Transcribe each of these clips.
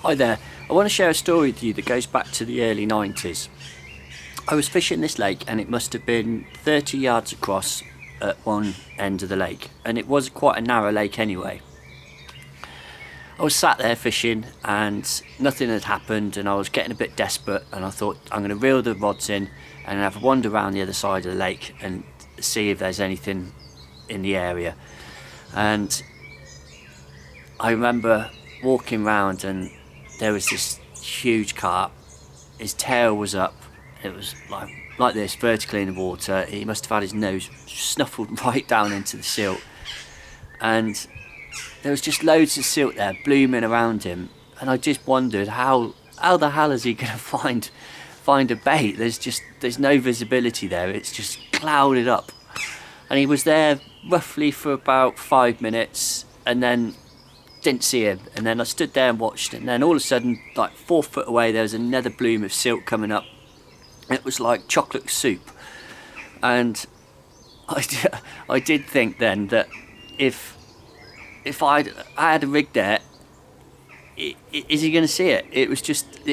Hi there, I want to share a story with you that goes back to the early 90s. I was fishing this lake and it must have been 30 yards across at one end of the lake, and it was quite a narrow lake anyway. I was sat there fishing and nothing had happened, and I was getting a bit desperate, and I thought I'm going to reel the rods in and have a wander around the other side of the lake and see if there's anything in the area. And I remember walking round and there was this huge carp. His tail was up. It was like this, vertically in the water. He must have had his nose snuffled right down into the silt. And there was just loads of silt there blooming around him. And I just wondered how the hell is he going to find a bait? There's no visibility there. It's just clouded up. And he was there roughly for about 5 minutes, and then didn't see him. And then I stood there and watched, and then all of a sudden, like 4 foot away, there was another bloom of silt coming up. It was like chocolate soup. And I did think then that if I had a rig there, is he going to see it?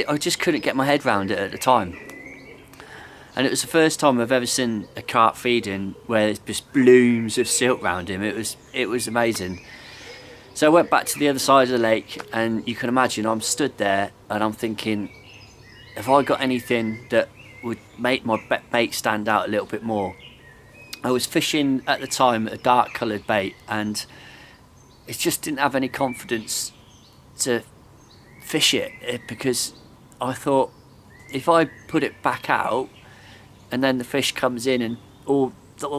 I just couldn't get my head around it at the time. And it was the first time I've ever seen a carp feeding where there's just blooms of silt around him. It was amazing. So I went back to the other side of the lake, and you can imagine I'm stood there and I'm thinking, have I got anything that would make my bait stand out a little bit more? I was fishing at the time a dark coloured bait, and it just didn't have any confidence to fish it, because I thought if I put it back out and then the fish comes in and all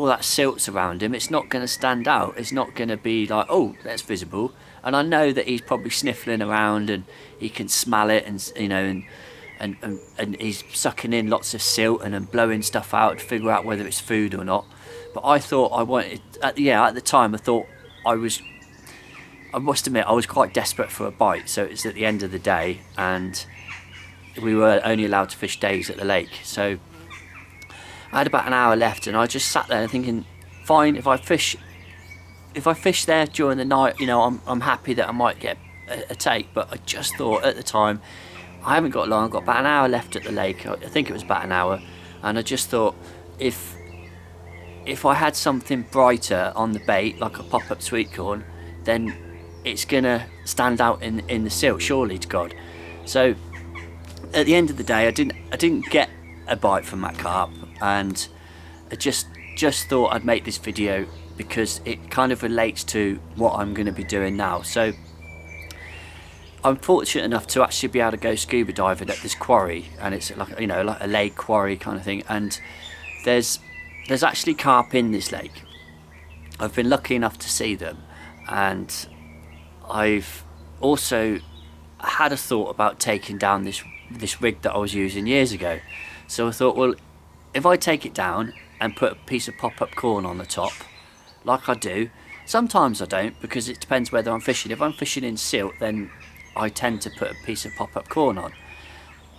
that silt's around him, it's not going to stand out. It's not going to be like, oh, that's visible. And I know that he's probably sniffling around and he can smell it, and you know, and he's sucking in lots of silt and blowing stuff out to figure out whether it's food or not. But I thought I wanted, at the time I thought I must admit I was quite desperate for a bite. So it's at the end of the day, and we were only allowed to fish days at the lake. So I had about an hour left, and I just sat there thinking, fine, if I fish there during the night, you know, I'm happy that I might get a take. But I just thought at the time, I haven't got long, I've got about an hour left at the lake. I think it was about an hour, and I just thought if I had something brighter on the bait, like a pop-up sweetcorn, then it's gonna stand out in the silt, surely to God. So at the end of the day, I didn't get a bite from that carp, and I just thought I'd make this video because it kind of relates to what I'm going to be doing now. So I'm fortunate enough to actually be able to go scuba diving at this quarry, and it's like, you know, like a lake quarry kind of thing, and there's actually carp in this lake. I've been lucky enough to see them, and I've also had a thought about taking down this rig that I was using years ago. So I thought, well, if I take it down and put a piece of pop-up corn on the top, like I do, sometimes I don't, because it depends whether I'm fishing. If I'm fishing in silt, then I tend to put a piece of pop-up corn on.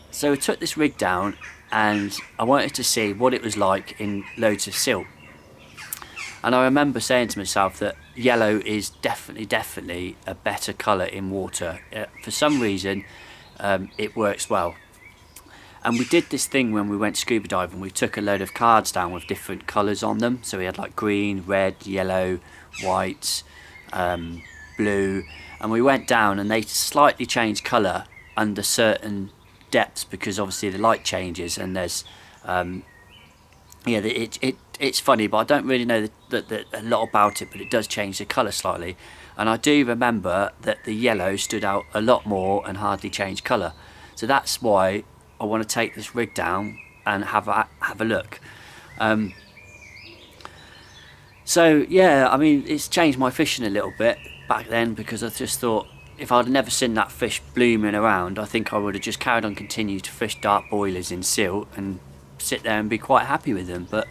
So I took this rig down, and I wanted to see what it was like in loads of silt. And I remember saying to myself that yellow is definitely a better colour in water. For some reason, it works well. And we did this thing when we went scuba diving. We took a load of cards down with different colours on them. So we had like green, red, yellow, white, blue. And we went down, and they slightly change colour under certain depths, because obviously the light changes, and there's it's funny, but I don't really know a lot about it, but it does change the colour slightly. And I do remember that the yellow stood out a lot more and hardly changed colour. So that's why I want to take this rig down and have a look. So yeah, I mean, it's changed my fishing a little bit back then, because I just thought if I'd never seen that fish blooming around, I think I would have just carried on continuing to fish dark boilers in silt and sit there and be quite happy with them. But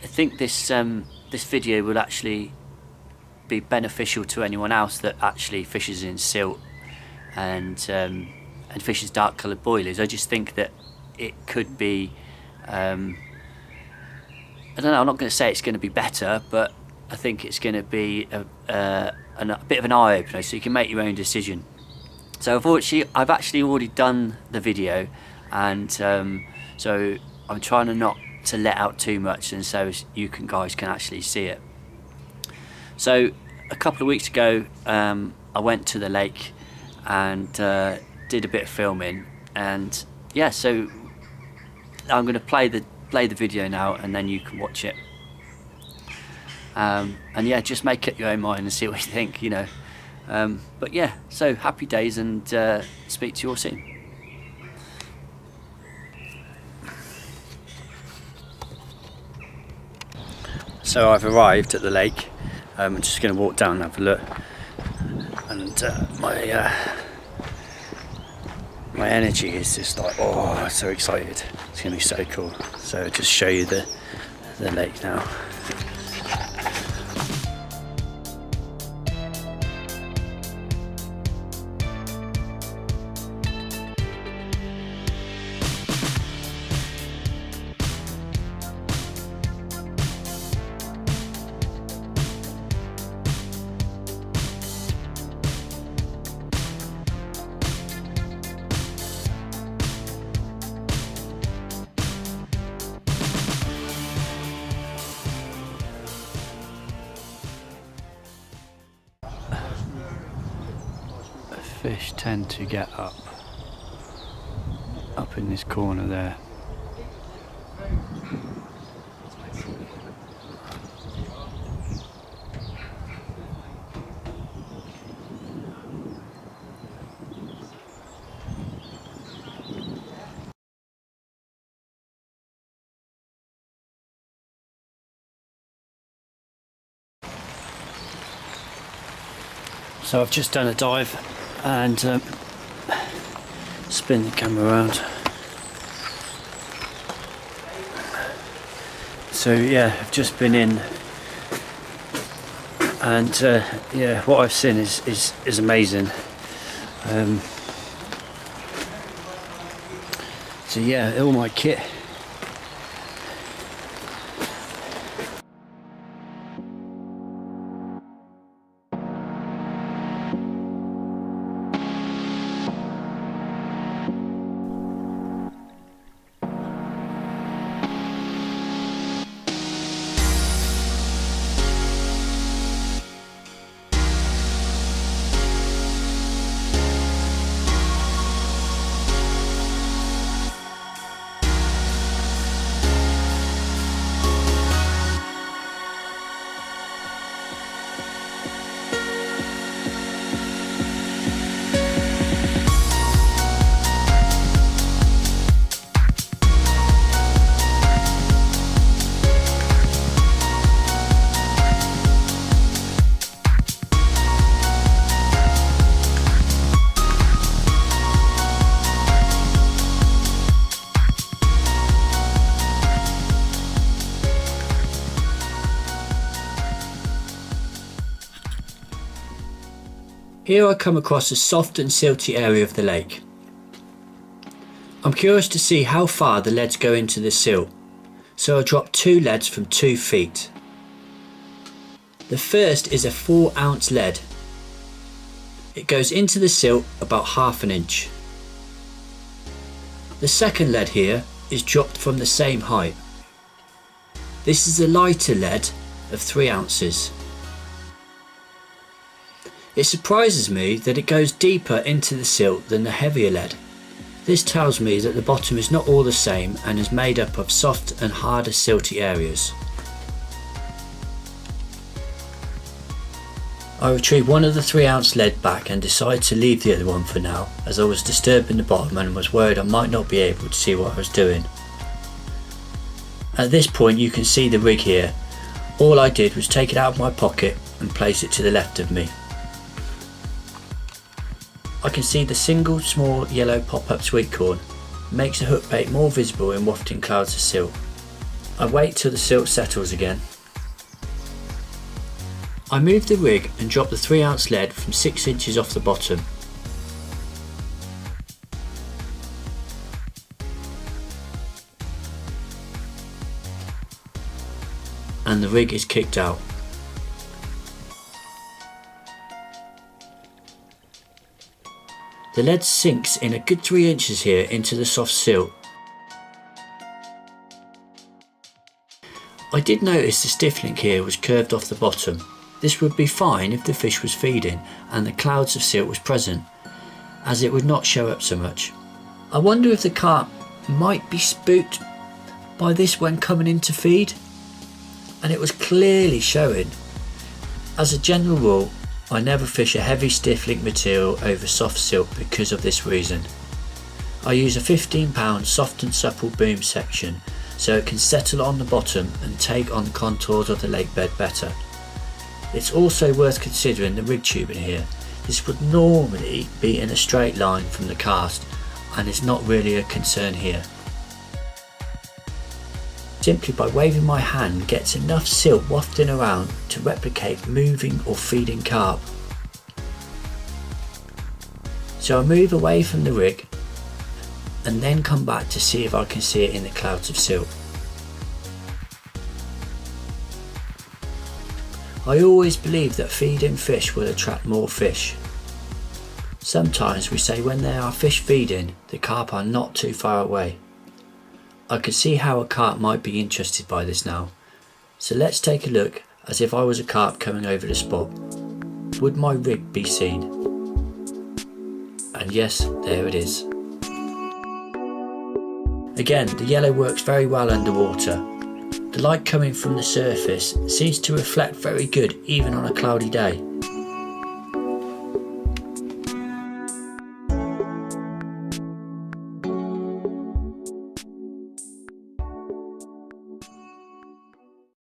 I think this video will actually be beneficial to anyone else that actually fishes in silt and fishes dark coloured boilers. I just think that it could be, I don't know, I'm not going to say it's going to be better, but I think it's going to be a bit of an eye-opener, so you can make your own decision. So unfortunately I've actually already done the video, and so I'm trying not to let out too much, and so you guys can actually see it. So a couple of weeks ago I went to the lake and did a bit of filming, and yeah, so I'm going to play the video now, and then you can watch it, and yeah, just make up your own mind and see what you think, you know. But yeah, so happy days, and speak to you all soon. So I've arrived at the lake. I'm just going to walk down and have a look, and my energy is just like, oh, I'm so excited. It's going to be so cool. So I'll just show you the lake now. Fish tend to get up in this corner there. So I've just done a dive and spin the camera around. So yeah, I've just been in, and yeah, what I've seen is amazing. So yeah, all my kit. Here I come across a soft and silty area of the lake. I'm curious to see how far the leads go into the silt, so I drop 2 leads from 2 feet. The first is a 4-ounce lead. It goes into the silt about ½ an inch. The second lead here is dropped from the same height. This is a lighter lead of 3 ounces. It surprises me that it goes deeper into the silt than the heavier lead. This tells me that the bottom is not all the same and is made up of soft and harder silty areas. I retrieve one of the 3-ounce lead back and decide to leave the other one for now, as I was disturbing the bottom and was worried I might not be able to see what I was doing. At this point you can see the rig here. All I did was take it out of my pocket and place it to the left of me. I can see the single small yellow pop-up sweetcorn. Makes the hook bait more visible in wafting clouds of silt. I wait till the silt settles again. I move the rig and drop the 3-ounce lead from 6 inches off the bottom. And the rig is kicked out. The lead sinks in a good 3 inches here into the soft silt. I did notice the stiff link here was curved off the bottom. This would be fine if the fish was feeding and the clouds of silt was present, as it would not show up so much. I wonder if the carp might be spooked by this when coming in to feed, and it was clearly showing. As a general rule, I never fish a heavy stiff link material over soft silt because of this reason. I use a 15-pound soft and supple boom section so it can settle on the bottom and take on the contours of the lake bed better. It's also worth considering the rig tubing here. This would normally be in a straight line from the cast and is not really a concern here. Simply by waving my hand gets enough silt wafting around to replicate moving or feeding carp. So I move away from the rig and then come back to see if I can see it in the clouds of silt. I always believe that feeding fish will attract more fish. Sometimes we say when there are fish feeding, the carp are not too far away. I could see how a carp might be interested by this now. So let's take a look as if I was a carp coming over the spot. Would my rig be seen? And yes, there it is. Again, the yellow works very well underwater. The light coming from the surface seems to reflect very good even on a cloudy day.